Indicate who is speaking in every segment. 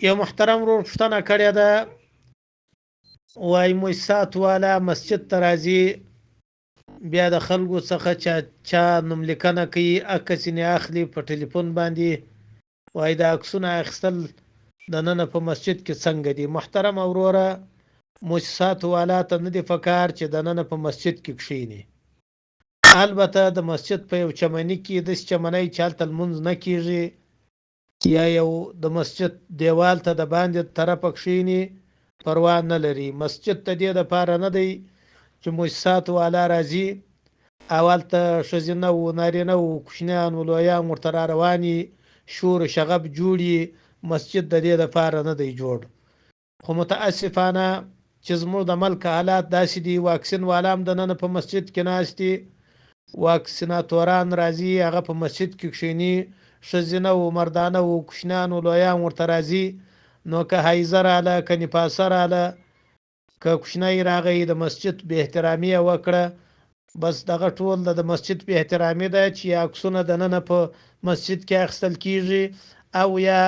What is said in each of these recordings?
Speaker 1: یو محترم ورور پوښتنه کړې ده، وایي مؤسسات والا مسجد ته راځي، بیا د خلکو څخه چا نوملیکنه کوي، عکس یې اخلي په ټلیفون باندې، وایي د عکسونه اخیستل دننه په مسجد کې څنګه دي؟ محترم وروره، مؤسسات والا ته نه دي پکار چې دننه په مسجد کې کښیني. البته د مسجد په یو چمني کې داسې چمنی چې هلته لمونځ نه کیږي، یا یو د مسجد دیوال ته د باندې طرفه کښیني، پروا نه لري. مسجد ته دې دپاره نه دی چې مؤسسات والا راځي او هلته ښځینه و نارینه و کوچنیان و لویان ورته را رواني، شور و شغب جوړي. مسجد د دې دپاره نه دی جوړ. خو متاسفانه چې زموږ د ملک حالات داسې دي، واکسین والا هم دننه په مسجد کې ناست دي، واکسیناتوران راځي هغه په مسجد کې کښیني، ښځینه و مردانه و کوچنیان و لویان ورته راځي. نو که حیزه راله، که نفاسه راله، که کوچنی راغی، د مسجد بې احترامي یې وکړه، بس دغه ټول د مسجد بې احترامي ده چې عکسونه دننه په مسجد کې اخیستل کیږي او یا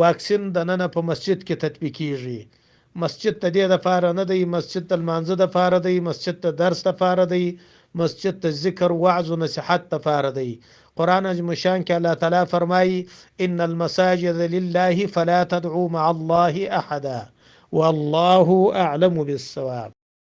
Speaker 1: واکسین دننه په مسجد کې تطبیقیږي. مسجد ته دې دپاره نه دی، مسجد د لمانځه دپاره دی، مسجد د درس دپاره دی، مسجد د ذکر وعظ و نصیحت دپاره دی. قرآن عظیم الشان کې الله تعالی فرمایي ان المساجد لله فلا تدعوا مع الله احدا والله اعلم بالصواب.